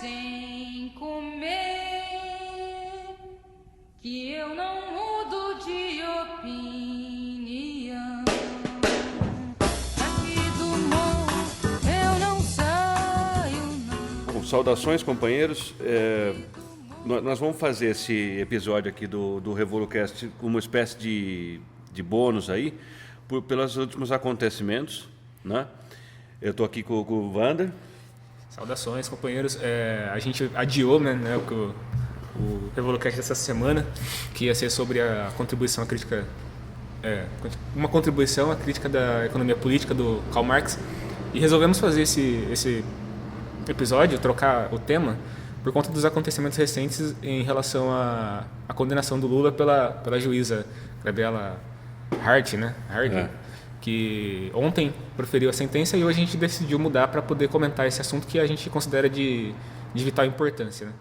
sem comer, que eu não mudo de opinião. Aqui do morro eu não saio, não. Bom, saudações, companheiros. Nós vamos fazer esse episódio aqui do RevoluCast como uma espécie de bônus aí, pelos últimos acontecimentos, né? Eu estou aqui com o Wander. Saudações, companheiros. A gente adiou, né, o RevoluCast dessa semana, que ia ser sobre a contribuição à crítica, uma contribuição à crítica da economia política do Karl Marx, e resolvemos fazer esse episódio, trocar o tema, por conta dos acontecimentos recentes em relação à condenação do Lula pela juíza Gabriela Hart, né? Que ontem proferiu a sentença e hoje a gente decidiu mudar para poder comentar esse assunto que a gente considera de vital importância, né?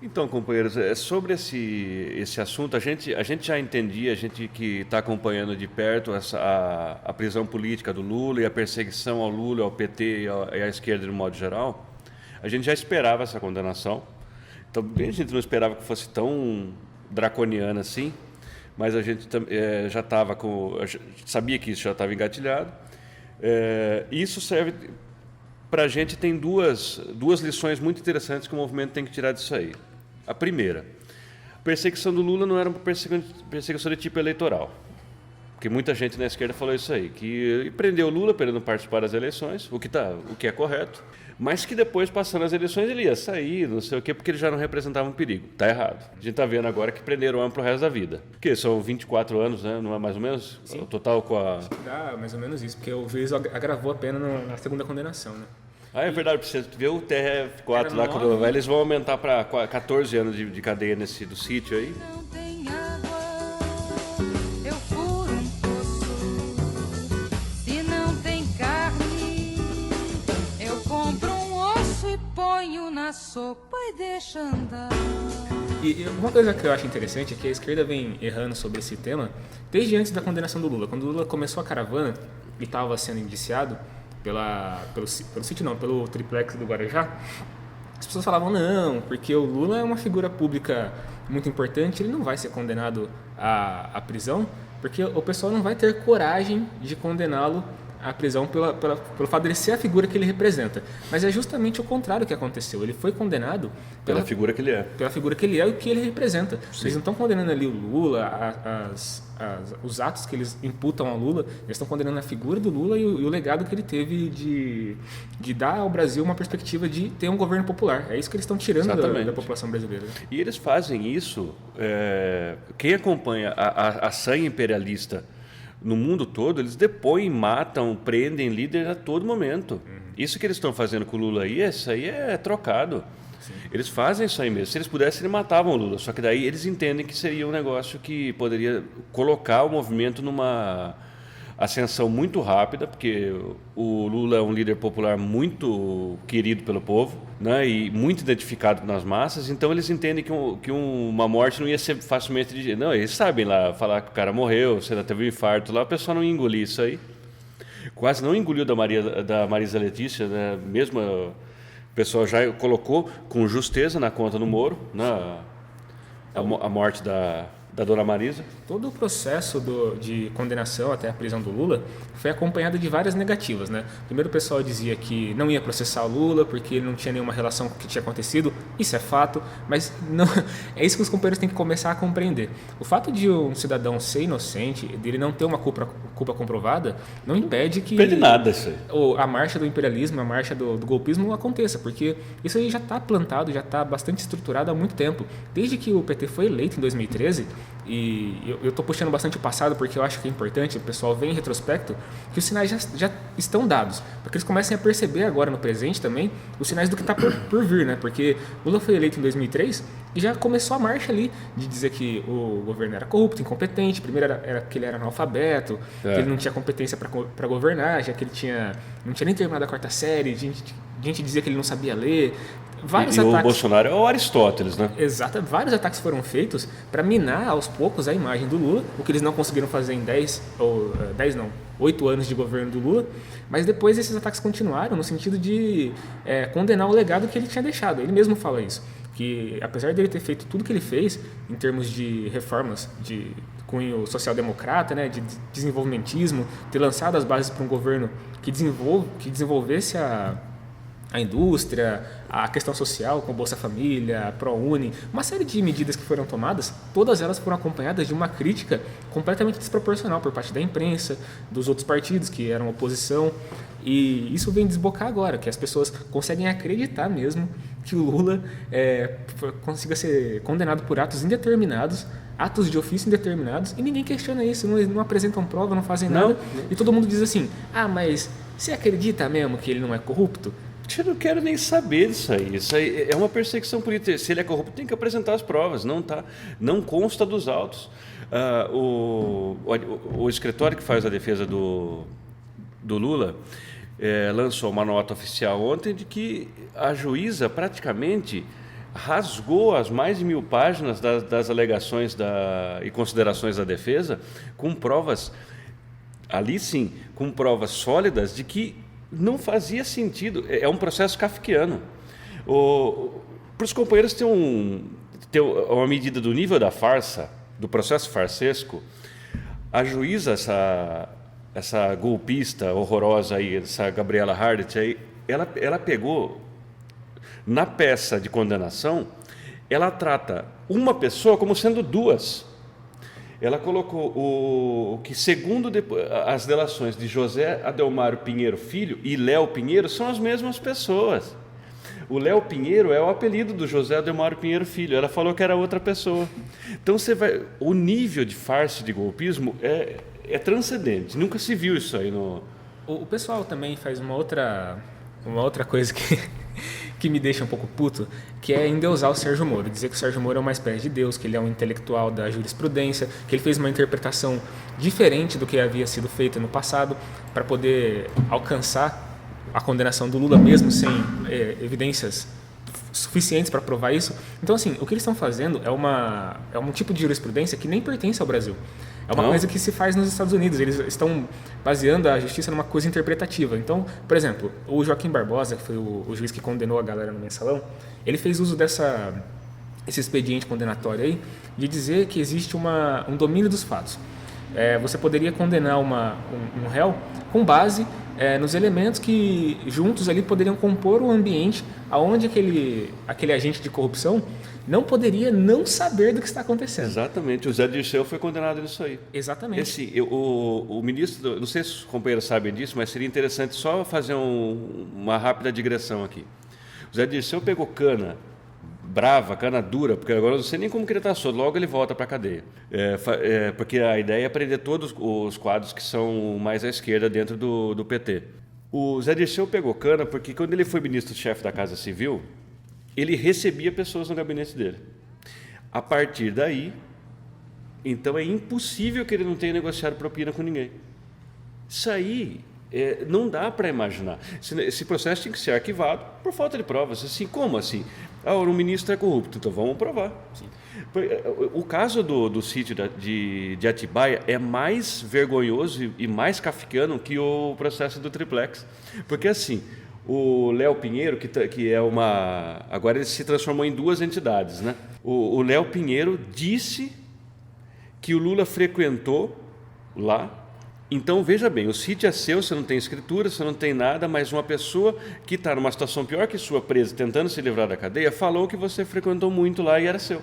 Então, companheiros, sobre esse assunto, a gente já entendia, a gente que está acompanhando de perto a prisão política do Lula e a perseguição ao Lula, ao PT e à esquerda de um modo geral, a gente já esperava essa condenação. Então, a gente não esperava que fosse tão draconiana assim, mas a gente já estava sabia que isso já estava engatilhado. Isso serve para a gente, tem duas lições muito interessantes que o movimento tem que tirar disso aí. A primeira, a perseguição do Lula não era uma perseguição de tipo eleitoral, porque muita gente na esquerda falou isso aí, que prendeu o Lula para ele não participar das eleições, o que é correto, mas que depois, passando as eleições, ele ia sair, não sei o quê, porque ele já não representava um perigo. Está errado. A gente está vendo agora que prenderam o homem para o resto da vida. Porque são 24 anos, né? Não é mais ou menos? Sim. O total com a... Dá mais ou menos isso, porque o juiz agravou a pena na segunda condenação, né? É verdade, você vê o TRF4 lá, quando eles vão aumentar para 14 anos de cadeia do sítio aí. Não tem água, eu furo um poço. Se não tem carne, eu compro um osso e ponho na sopa e deixa andar. E uma coisa que eu acho interessante é que a esquerda vem errando sobre esse tema desde antes da condenação do Lula. Quando o Lula começou a caravana e estava sendo indiciado pelo triplex do Guarujá, as pessoas falavam, não, porque o Lula é uma figura pública muito importante, ele não vai ser condenado à prisão, porque o pessoal não vai ter coragem de condená-lo à prisão pelo fato de ele ser a figura que ele representa. Mas é justamente o contrário que aconteceu. Ele foi condenado pela figura que ele é. Pela figura que ele é e o que ele representa. Sim. Eles não estão condenando ali o Lula, os atos que eles imputam ao Lula, eles estão condenando a figura do Lula e o legado que ele teve de dar ao Brasil uma perspectiva de ter um governo popular. É isso que eles estão tirando da população brasileira. E eles fazem isso, quem acompanha a sanha imperialista no mundo todo, eles depõem, matam, prendem líderes a todo momento. Isso que eles estão fazendo com o Lula aí, isso aí é trocado. Sim. Eles fazem isso aí mesmo. Se eles pudessem, eles matavam o Lula. Só que daí eles entendem que seria um negócio que poderia colocar o movimento numa ascensão muito rápida, porque o Lula é um líder popular muito querido pelo povo, né, e muito identificado nas massas, então eles entendem que uma morte não ia ser facilmente digerida. Não, eles sabem lá, falar que o cara morreu, se ela teve um infarto lá, o pessoal não ia engolir isso aí. Quase não engoliu da Marisa Letícia, né, mesmo o pessoal já colocou com justeza na conta do Moro, né, a morte da dona Marisa. Todo o processo de condenação até a prisão do Lula foi acompanhado de várias negativas, né? Primeiro o pessoal dizia que não ia processar o Lula porque ele não tinha nenhuma relação com o que tinha acontecido. Isso é fato, mas não, é isso que os companheiros têm que começar a compreender. O fato de um cidadão ser inocente, dele não ter uma culpa comprovada, não impede que nada isso aí. A marcha do imperialismo, a marcha do golpismo aconteça, porque isso aí já está plantado, já está bastante estruturado há muito tempo. Desde que o PT foi eleito em 2013, e eu estou puxando bastante o passado porque eu acho que é importante o pessoal ver em retrospecto que os sinais já estão dados, para que eles comecem a perceber agora no presente também os sinais do que está por vir, né? Porque Lula foi eleito em 2003 e já começou a marcha ali de dizer que o governo era corrupto, incompetente. Primeiro era que ele era analfabeto, que ele não tinha competência para governar, já que ele não tinha nem terminado a quarta série, gente dizia que ele não sabia ler. vários e ataques. o Bolsonaro é o Aristóteles, né? Exato, vários ataques foram feitos para minar aos poucos a imagem do Lula, o que eles não conseguiram fazer em 8 anos de governo do Lula, mas depois esses ataques continuaram no sentido de condenar o legado que ele tinha deixado. Ele mesmo fala isso, que apesar dele ter feito tudo que ele fez em termos de reformas de cunho social-democrata, né, de desenvolvimentismo, ter lançado as bases para um governo que desenvolvesse a indústria, a questão social com Bolsa Família, a ProUni, uma série de medidas que foram tomadas, todas elas foram acompanhadas de uma crítica completamente desproporcional por parte da imprensa, dos outros partidos que eram oposição, e isso vem desbocar agora, que as pessoas conseguem acreditar mesmo que o Lula consiga ser condenado por atos indeterminados, atos de ofício indeterminados, e ninguém questiona isso, não apresentam prova, não fazem nada, e todo mundo diz assim, mas você acredita mesmo que ele não é corrupto? Eu não quero nem saber disso aí. Isso aí é uma perseguição política. Se ele é corrupto, tem que apresentar as provas. Não consta dos autos. O escritório que faz a defesa do Lula lançou uma nota oficial ontem de que a juíza praticamente rasgou as mais de 1000 páginas das alegações e considerações da defesa com provas, ali sim, com provas sólidas de que não fazia sentido. É um processo kafkiano. Para os companheiros ter uma medida do nível da farsa, do processo farsesco, a juíza, essa golpista horrorosa aí, essa Gabriela Hardt aí, ela pegou, na peça de condenação, ela trata uma pessoa como sendo duas. Ela colocou o que, segundo as delações de José Adelmário Pinheiro Filho e Léo Pinheiro, são as mesmas pessoas. O Léo Pinheiro é o apelido do José Adelmário Pinheiro Filho. Ela falou que era outra pessoa. Então, o nível de farsa e de golpismo é transcendente. Nunca se viu isso aí no... O pessoal também faz uma outra coisa que me deixa um pouco puto, que é endeusar o Sérgio Moro, dizer que o Sérgio Moro é uma espécie de Deus, que ele é um intelectual da jurisprudência, que ele fez uma interpretação diferente do que havia sido feito no passado para poder alcançar a condenação do Lula mesmo sem evidências suficientes para provar isso. Então, assim, o que eles estão fazendo é um tipo de jurisprudência que nem pertence ao Brasil. É uma coisa que se faz nos Estados Unidos. Eles estão baseando a justiça numa coisa interpretativa. Então, por exemplo, o Joaquim Barbosa, que foi o juiz que condenou a galera no Mensalão, ele fez uso esse expediente condenatório aí de dizer que existe um domínio dos fatos. Você poderia condenar um réu com base nos elementos que juntos ali poderiam compor o ambiente onde aquele agente de corrupção não poderia não saber do que está acontecendo. Exatamente. O Zé Dirceu foi condenado nisso aí. Exatamente. O ministro, não sei se os companheiros sabem disso, mas seria interessante só fazer uma rápida digressão aqui. O Zé Dirceu pegou cana brava, cana dura, porque agora eu não sei nem como que ele está solto, logo ele volta para a cadeia. Porque a ideia é prender todos os quadros que são mais à esquerda dentro do PT. O Zé Dirceu pegou cana porque quando ele foi ministro-chefe da Casa Civil, ele recebia pessoas no gabinete dele. A partir daí, então é impossível que ele não tenha negociado propina com ninguém. Isso aí não dá para imaginar. Esse processo tem que ser arquivado por falta de provas. Assim, como assim? O ministro é corrupto, então vamos provar. Sim. O caso do sítio de Atibaia é mais vergonhoso e mais kafkiano que o processo do triplex. Porque assim, o Léo Pinheiro, que é agora ele se transformou em duas entidades, né? O Léo Pinheiro disse que o Lula frequentou lá. Então, veja bem, o sítio é seu, você não tem escritura, você não tem nada, mas uma pessoa que está numa situação pior que sua, presa, tentando se livrar da cadeia, falou que você frequentou muito lá e era seu.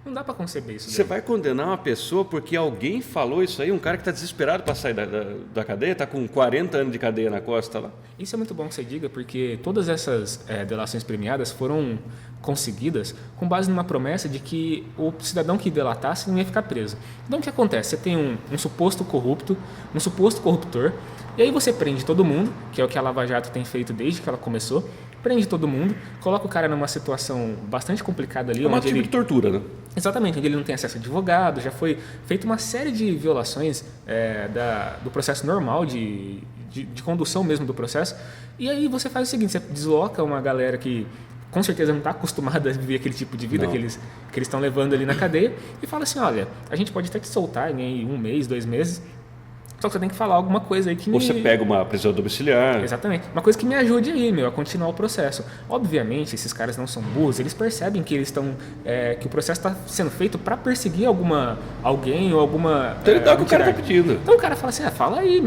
Não dá para conceber isso. Você vai condenar uma pessoa porque alguém falou isso aí? Um cara que está desesperado para sair da cadeia, está com 40 anos de cadeia na costa lá? Isso é muito bom que você diga, porque todas essas delações premiadas foram conseguidas com base numa promessa de que o cidadão que delatasse não ia ficar preso. Então, o que acontece? Você tem um suposto corrupto, um suposto corruptor, e aí você prende todo mundo, que é o que a Lava Jato tem feito desde que ela começou, prende todo mundo, coloca o cara numa situação bastante complicada ali. Uma tipo de tortura, né? Exatamente, onde ele não tem acesso a advogado, já foi feita uma série de violações do processo normal de condução mesmo do processo. E aí você faz o seguinte, você desloca uma galera que com certeza não está acostumada a viver aquele tipo de vida que eles estão levando ali na cadeia, e fala assim, olha, a gente pode até te soltar em 1 mês, 2 meses, só que você tem que falar alguma coisa aí que Ou você pega uma prisão domiciliar. Exatamente. Uma coisa que me ajude aí, a continuar o processo. Obviamente, esses caras não são burros, eles percebem que eles estão... que o processo está sendo feito para perseguir alguém ou alguma... Então ele dá o que o cara tá pedindo. Então o cara fala assim, fala aí,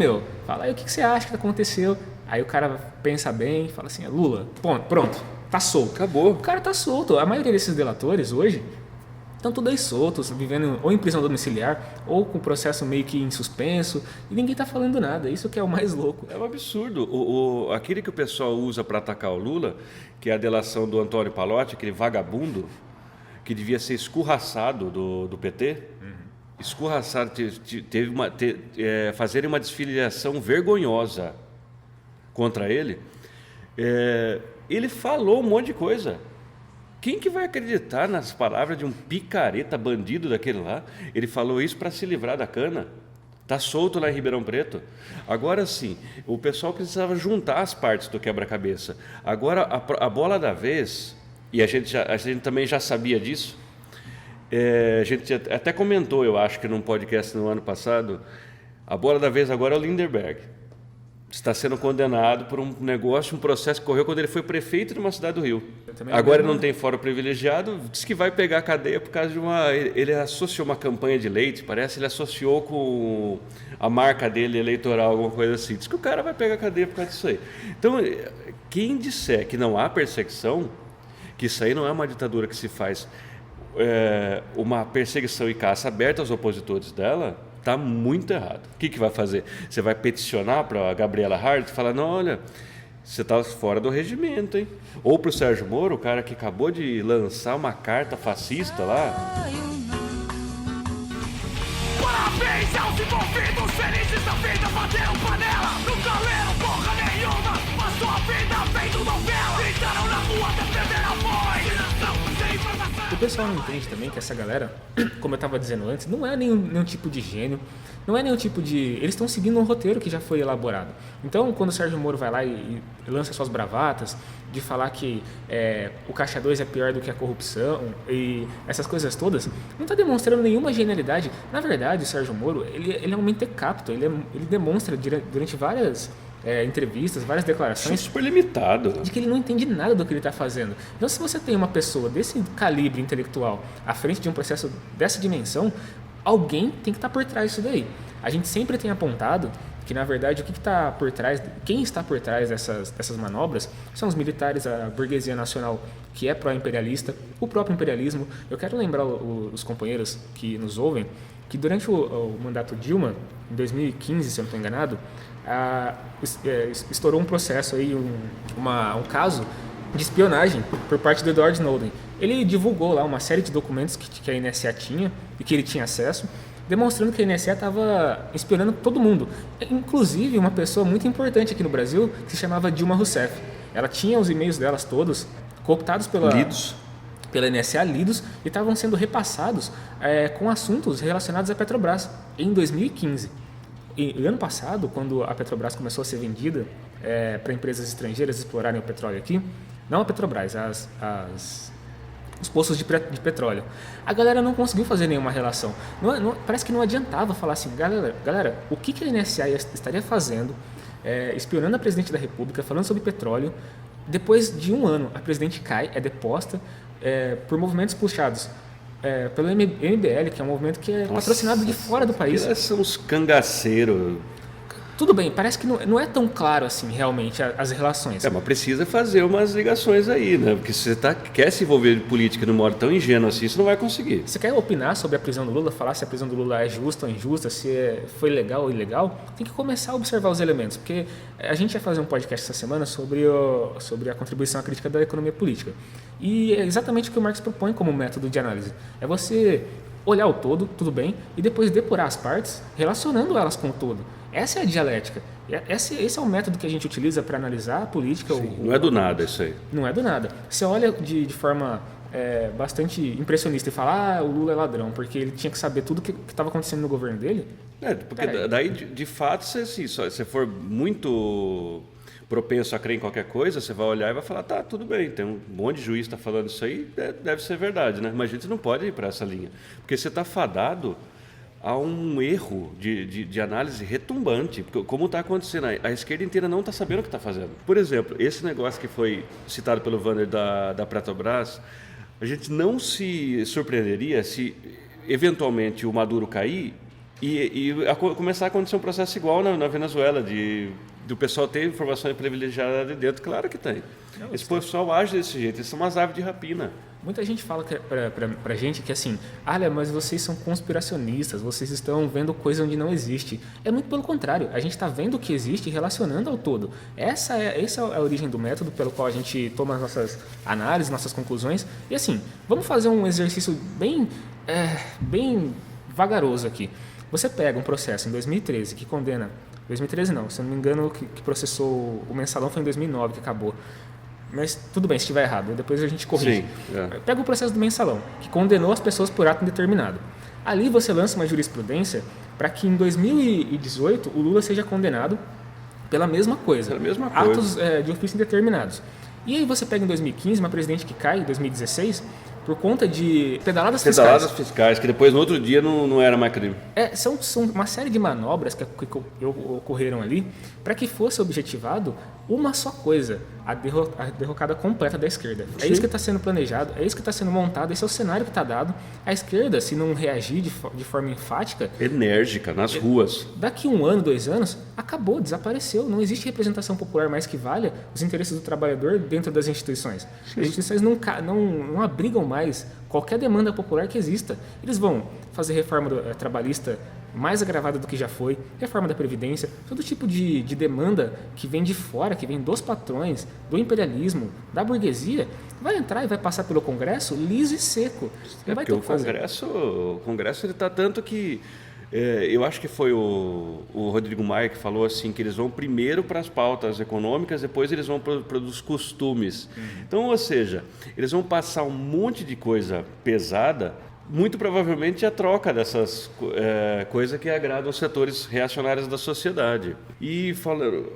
fala aí o que você acha que aconteceu. Aí o cara pensa bem, fala assim, Lula, pronto, tá solto. Acabou. O cara tá solto. A maioria desses delatores hoje estão todos aí soltos, vivendo ou em prisão domiciliar ou com o processo meio que em suspenso, e ninguém tá falando nada. Isso que é o mais louco. É um absurdo. Aquele que o pessoal usa para atacar o Lula, que é a delação do Antônio Pallotti, aquele vagabundo que devia ser escorraçado do PT, escorraçado, fazerem uma desfiliação vergonhosa contra ele, ele falou um monte de coisa. Quem que vai acreditar nas palavras de um picareta bandido daquele lá? Ele falou isso para se livrar da cana. Está solto lá em Ribeirão Preto. Agora sim, o pessoal precisava juntar as partes do quebra-cabeça. Agora a bola da vez, e a gente também já sabia disso, a gente até comentou, eu acho que num podcast no ano passado, a bola da vez agora é o Lindenberg. Está sendo condenado por um processo que correu quando ele foi prefeito de uma cidade do Rio. Agora ele não tem fórum privilegiado, diz que vai pegar a cadeia por causa de ele associou uma campanha de leite, parece, ele associou com a marca dele eleitoral, alguma coisa assim. Diz que o cara vai pegar a cadeia por causa disso aí. Então, quem disser que não há perseguição, que isso aí não é uma ditadura que se faz uma perseguição e caça aberta aos opositores dela, está muito errado. O que vai fazer? Você vai peticionar para a Gabriela Hart e falar, não, olha, você está fora do regimento, hein? Ou para o Sérgio Moro, o cara que acabou de lançar uma carta fascista lá. Parabéns aos envolvidos, felizes da vida, bateram panela, nunca leram porra nenhuma, mas sua vida vem do novela, gritaram na rua, defenderam a voz, sem informação. O pessoal não entende também que essa galera, como eu estava dizendo antes, não é nenhum tipo de gênio, não é nenhum tipo de... Eles estão seguindo um roteiro que já foi elaborado. Então, quando o Sérgio Moro vai lá e lança suas bravatas de falar que o Caixa 2 é pior do que a corrupção e essas coisas todas, não está demonstrando nenhuma genialidade. Na verdade, o Sérgio Moro, ele é um mentecapto, ele demonstra durante várias... entrevistas, várias declarações super limitado, de que ele não entende nada do que ele está fazendo. Então, se você tem uma pessoa desse calibre intelectual à frente de um processo dessa dimensão, alguém tem que estar por trás disso daí. A gente sempre tem apontado que, na verdade, quem está por trás dessas manobras são os militares, a burguesia nacional, que é pró-imperialista, o próprio imperialismo. Eu quero lembrar os companheiros que nos ouvem que durante o mandato Dilma, em 2015, se eu não estou enganado, estourou um processo aí, um caso de espionagem por parte do Edward Snowden. Ele divulgou lá uma série de documentos que a NSA tinha e que ele tinha acesso, demonstrando que a NSA estava espionando todo mundo, inclusive uma pessoa muito importante aqui no Brasil que se chamava Dilma Rousseff. Ela tinha os e-mails delas todos cooptados pela NSA, lidos, e estavam sendo repassados com assuntos relacionados à Petrobras em 2015. E ano passado, quando a Petrobras começou a ser vendida para empresas estrangeiras explorarem o petróleo aqui, não a Petrobras, os poços de petróleo, a galera não conseguiu fazer nenhuma relação. Parece que não adiantava falar assim, galera, o que a NSA estaria fazendo, espionando a presidente da República, falando sobre petróleo, depois de um ano a presidente cai, é deposta por movimentos puxados pelo MBL, que é um movimento que é patrocinado de fora do país. Eles são uns cangaceiros. Tudo bem, parece que não é tão claro assim realmente as relações. Mas precisa fazer umas ligações aí, né? Porque se você quer se envolver em política de um modo tão ingênuo assim, você não vai conseguir. Você quer opinar sobre a prisão do Lula, falar se a prisão do Lula é justa ou injusta, se foi legal ou ilegal, tem que começar a observar os elementos, porque a gente ia fazer um podcast essa semana sobre a contribuição à crítica da economia política. E é exatamente o que o Marx propõe como método de análise. É você olhar o todo, tudo bem, e depois depurar as partes, relacionando elas com o todo. Essa é a dialética. Esse é o método que a gente utiliza para analisar a política. Não é do nada isso aí. Não é do nada. Você olha de forma bastante impressionista e fala, o Lula é ladrão, porque ele tinha que saber tudo o que estava acontecendo no governo dele. Porque daí, de fato, se você for muito propenso a crer em qualquer coisa, você vai olhar e vai falar, tá, tudo bem, tem um monte de juiz que está falando isso aí, deve ser verdade, né? Mas a gente não pode ir para essa linha, porque você está fadado a um erro de análise retumbante, porque como está acontecendo, a esquerda inteira não está sabendo o que está fazendo. Por exemplo, esse negócio que foi citado pelo Wander da Petrobras, a gente não se surpreenderia se eventualmente o Maduro cair e começar a acontecer um processo igual na Venezuela, do pessoal ter informações privilegiadas de dentro. Claro que tem. Esse pessoal age desse jeito, eles são umas aves de rapina. Muita gente fala pra gente que assim, mas vocês são conspiracionistas, vocês estão vendo coisa onde não existe. É muito pelo contrário, a gente está vendo o que existe e relacionando ao todo. Essa é a origem do método pelo qual a gente toma as nossas análises, nossas conclusões. E assim, vamos fazer um exercício bem vagaroso aqui. Você pega um processo em 2013 que condena... 2013 não, se eu não me engano, que processou o Mensalão foi em 2009 que acabou. Mas tudo bem, se estiver errado, depois a gente corrige. Sim, Pega o processo do Mensalão, que condenou as pessoas por ato indeterminado. Ali você lança uma jurisprudência para que em 2018 o Lula seja condenado pela mesma coisa. Atos de ofício indeterminados. E aí você pega em 2015 uma presidente que cai, em 2016, por conta de pedaladas fiscais, que depois no outro dia não era mais crime. São uma série de manobras que ocorreram ali para que fosse objetivado uma só coisa, a derrocada completa da esquerda. Sim. É isso que está sendo planejado, é isso que está sendo montado, esse é o cenário que está dado. A esquerda, se não reagir de forma enfática... enérgica, nas ruas. Daqui 1 ano, 2 anos, acabou, desapareceu. Não existe representação popular mais que valha os interesses do trabalhador dentro das instituições. Sim. As instituições não abrigam mais qualquer demanda popular que exista. Eles vão fazer reforma trabalhista mais agravada do que já foi, reforma da Previdência, todo tipo de demanda que vem de fora, que vem dos patrões, do imperialismo, da burguesia, vai entrar e vai passar pelo Congresso liso e seco. Porque o Congresso ele está tanto que... eu acho que foi o Rodrigo Maia que falou assim, que eles vão primeiro para as pautas econômicas, depois eles vão para os costumes. Então, ou seja, eles vão passar um monte de coisa pesada, muito provavelmente a troca dessas coisas que agradam os setores reacionários da sociedade. E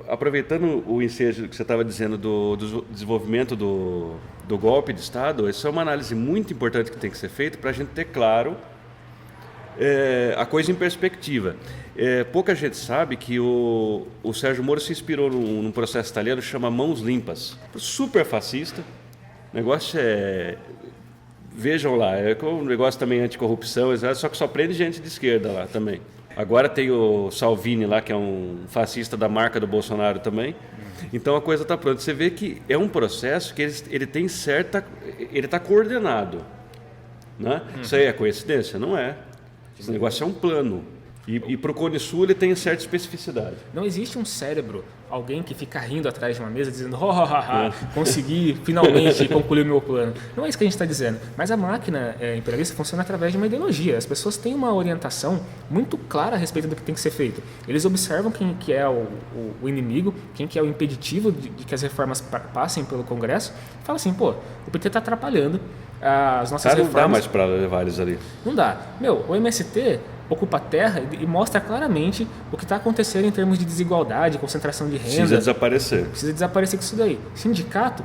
aproveitando o ensejo que você estava dizendo do desenvolvimento do golpe de Estado, essa é uma análise muito importante que tem que ser feita para a gente ter claro a coisa em perspectiva. Pouca gente sabe que o Sérgio Moro se inspirou num processo italiano que chama Mãos Limpas. Super fascista. O negócio vejam lá, um negócio também anticorrupção, só que só prende gente de esquerda lá também. Agora tem o Salvini lá, que é um fascista da marca do Bolsonaro também. Então a coisa está pronta. Você vê que é um processo que ele tem ele está coordenado. Né? Isso aí é coincidência? Não é. Esse negócio é um plano. E para o Cone Sul ele tem certa especificidade. Não existe um cérebro, alguém que fica rindo atrás de uma mesa dizendo consegui finalmente concluir o meu plano. Não é isso que a gente está dizendo. Mas a máquina imperialista funciona através de uma ideologia. As pessoas têm uma orientação muito clara a respeito do que tem que ser feito. Eles observam quem que é o inimigo, quem que é o impeditivo de que as reformas passem pelo Congresso. E fala assim, o PT está atrapalhando as nossas reformas. Não dá mais para levar eles ali. Não dá. O MST ocupa a terra e mostra claramente o que está acontecendo em termos de desigualdade, concentração de renda. Precisa desaparecer. Precisa desaparecer com isso daí. Sindicato?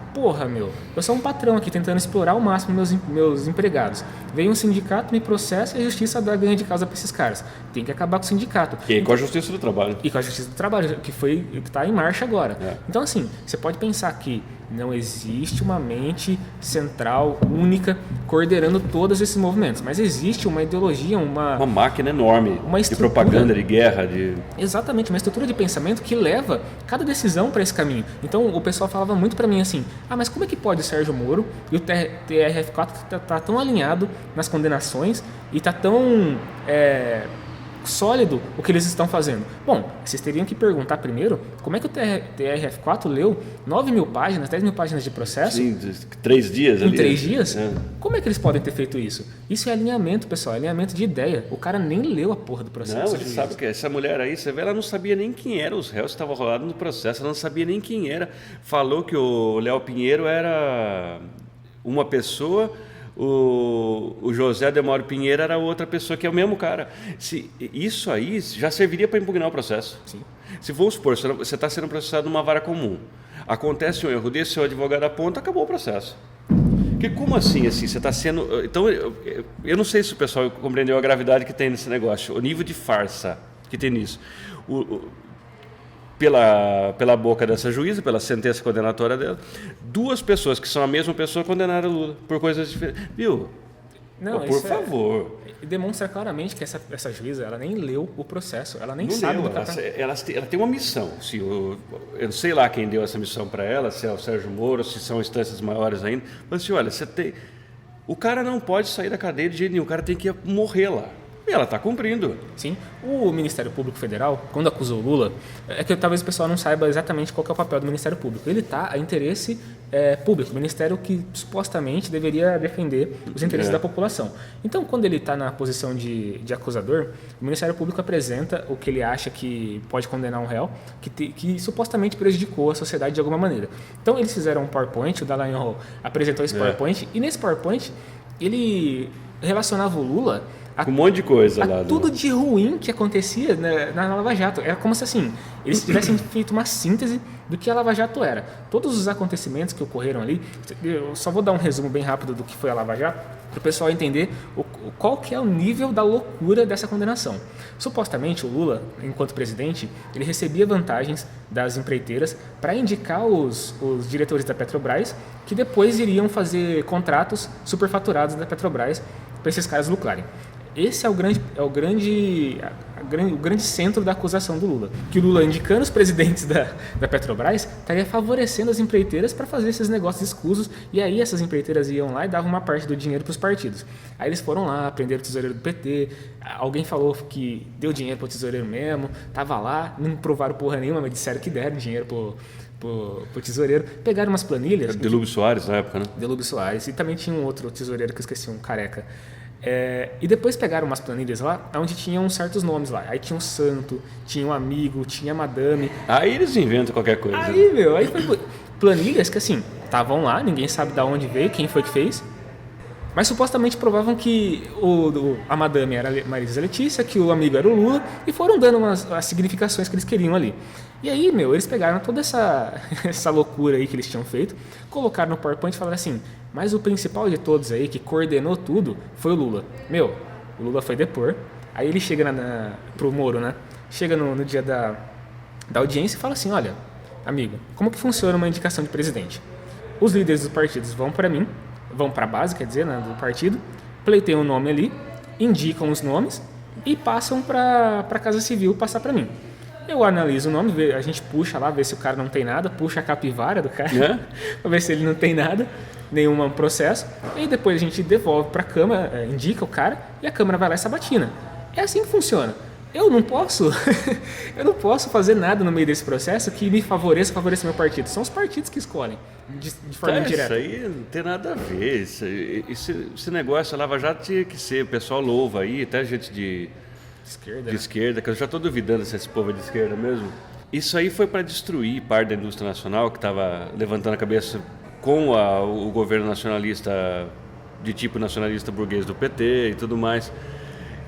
Eu sou um patrão aqui tentando explorar ao máximo meus empregados. Vem um sindicato, me processa e a justiça dá ganho de causa para esses caras. Tem que acabar com o sindicato. E com a Justiça do Trabalho. E com a Justiça do Trabalho, que está em marcha agora. Então, assim, você pode pensar que não existe uma mente central, única, coordenando todos esses movimentos. Mas existe uma ideologia, uma máquina enorme de propaganda, de guerra. Exatamente, uma estrutura de pensamento que leva cada decisão para esse caminho. Então, o pessoal falava muito para mim assim, mas como é que pode o Sérgio Moro e o TRF4 tá tão alinhado nas condenações e tá tão sólido o que eles estão fazendo? Bom, vocês teriam que perguntar primeiro como é que o TRF4 leu 9.000 páginas, 10.000 páginas de processo. Sim, 3 dias. Em 3 dias? Como é que eles podem ter feito isso? Isso é alinhamento, pessoal, alinhamento de ideia. O cara nem leu a porra do processo. Não, ele sabe que essa mulher aí, você vê, ela não sabia nem quem eram os réus que estavam rolados no processo, ela não sabia nem quem era. Falou que o Léo Pinheiro era uma pessoa, o José Ademório Pinheiro era outra pessoa, que é o mesmo cara. Isso aí já serviria para impugnar o processo. Sim. Se vamos supor, você está sendo processado numa vara comum, acontece um erro desse, seu advogado aponta, acabou o processo. Porque como assim você está sendo... Então, eu não sei se o pessoal compreendeu a gravidade que tem nesse negócio, o nível de farsa que tem nisso. Pela boca dessa juíza, pela sentença condenatória dela, 2 pessoas que são a mesma pessoa condenaram Lula por coisas diferentes. Viu? Não, por favor. Demonstra claramente que essa juíza, ela nem leu o processo, ela nem Não sabe leu, do que ela tem uma missão. Eu não sei lá quem deu essa missão para ela, se é o Sérgio Moro, se são instâncias maiores ainda, mas assim, olha, o cara não pode sair da cadeia de jeito nenhum, o cara tem que morrer lá. E ela está cumprindo. Sim. O Ministério Público Federal, quando acusou o Lula, é que talvez o pessoal não saiba exatamente qual que é o papel do Ministério Público. Ele está a interesse público, o Ministério que supostamente deveria defender os interesses da população. Então, quando ele está na posição de acusador, o Ministério Público apresenta o que ele acha que pode condenar um réu, que supostamente prejudicou a sociedade de alguma maneira. Então, eles fizeram um PowerPoint, o Dallagnol apresentou esse PowerPoint, e nesse PowerPoint ele relacionava o Lula com um monte de coisa lá. Tudo de ruim que acontecia na Lava Jato. Era como se assim, eles tivessem feito uma síntese do que a Lava Jato era. Todos os acontecimentos que ocorreram ali, eu só vou dar um resumo bem rápido do que foi a Lava Jato, para o pessoal entender qual que é o nível da loucura dessa condenação. Supostamente o Lula, enquanto presidente, ele recebia vantagens das empreiteiras para indicar os diretores da Petrobras, que depois iriam fazer contratos superfaturados da Petrobras para esses caras lucrarem. Esse é o grande centro da acusação do Lula. Que o Lula, indicando os presidentes da Petrobras, estaria favorecendo as empreiteiras para fazer esses negócios escusos, e aí essas empreiteiras iam lá e davam uma parte do dinheiro para os partidos. Aí eles foram lá, prenderam o tesoureiro do PT, alguém falou que deu dinheiro para o tesoureiro mesmo, estava lá, não provaram porra nenhuma, mas disseram que deram dinheiro pro tesoureiro. Pegaram umas planilhas... Delúbio Soares na época, né? Delúbio Soares, e também tinha um outro tesoureiro que eu esqueci, um careca. E depois pegaram umas planilhas lá, onde tinham certos nomes lá. Aí tinha um santo, tinha um amigo, tinha madame. Aí eles inventam qualquer coisa. Aí foi planilhas que assim, estavam lá, ninguém sabe de onde veio, quem foi que fez. Mas supostamente provavam que a madame era Marisa Letícia, que o amigo era o Lula, e foram dando as significações que eles queriam ali. E aí, eles pegaram toda essa loucura aí que eles tinham feito, colocaram no PowerPoint e falaram assim, mas o principal de todos aí, que coordenou tudo, foi o Lula. O Lula foi depor, aí ele chega pro Moro, né? Chega no dia da audiência e fala assim, olha, amigo, como que funciona uma indicação de presidente? Os líderes dos partidos vão para mim, vão para a base, quer dizer, né, do partido, pleiteiam o nome ali, indicam os nomes e passam para a Casa Civil passar para mim. Eu analiso o nome, a gente puxa lá, vê se o cara não tem nada, puxa a capivara do cara, para ver se ele não tem nada, nenhum processo, e depois a gente devolve para a Câmara, indica o cara, e a Câmara vai lá e sabatina. É assim que funciona. Eu não posso fazer nada no meio desse processo que me favoreça meu partido. São os partidos que escolhem de forma indireta. Isso aí não tem nada a ver. Esse negócio, a Lava Jato tinha que ser, o pessoal louva aí, até gente de esquerda, que eu já estou duvidando se esse povo é de esquerda mesmo. Isso aí foi para destruir parte da indústria nacional, que estava levantando a cabeça com o governo nacionalista, de tipo nacionalista burguês do PT e tudo mais.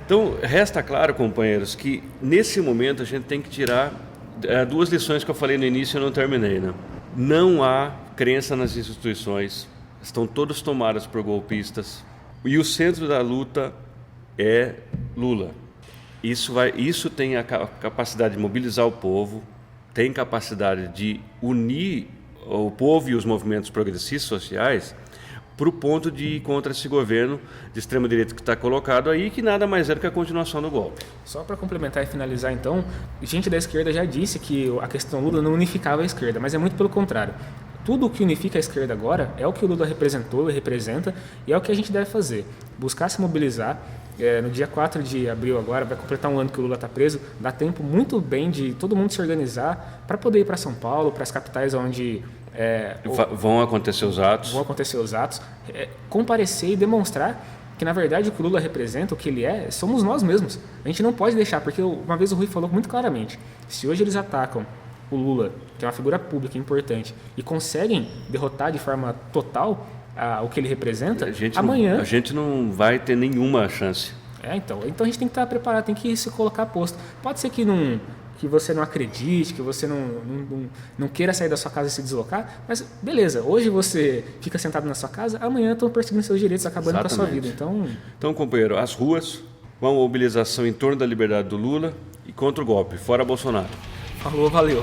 Então, resta claro, companheiros, que nesse momento a gente tem que tirar 2 lições que eu falei no início e eu não terminei, né? Não há crença nas instituições, estão todas tomadas por golpistas, e o centro da luta é Lula. Isso tem a capacidade de mobilizar o povo, tem capacidade de unir o povo e os movimentos progressistas sociais para o ponto de ir contra esse governo de extrema-direita que está colocado aí, que nada mais é do que a continuação do golpe. Só para complementar e finalizar, então, gente da esquerda já disse que a questão Lula não unificava a esquerda, mas é muito pelo contrário. Tudo o que unifica a esquerda agora é o que o Lula representou e representa, e é o que a gente deve fazer. Buscar se mobilizar. No dia 4 de abril agora, vai completar um ano que o Lula está preso, dá tempo muito bem de todo mundo se organizar para poder ir para São Paulo, para as capitais onde... Vão acontecer os atos. Comparecer e demonstrar que, na verdade, o que o Lula representa, o que ele é, somos nós mesmos. A gente não pode deixar, porque uma vez o Rui falou muito claramente, se hoje eles atacam o Lula, que é uma figura pública importante, e conseguem derrotar de forma total, o que ele representa, a gente não vai ter nenhuma chance. Então a gente tem que estar preparado, tem que se colocar a posto. Pode ser que você não acredite, que você não queira sair da sua casa e se deslocar, mas beleza, hoje você fica sentado na sua casa, amanhã estão perseguindo seus direitos, acabando com a sua vida. Então, companheiro, as ruas, uma mobilização em torno da liberdade do Lula e contra o golpe. Fora Bolsonaro. Falou, valeu.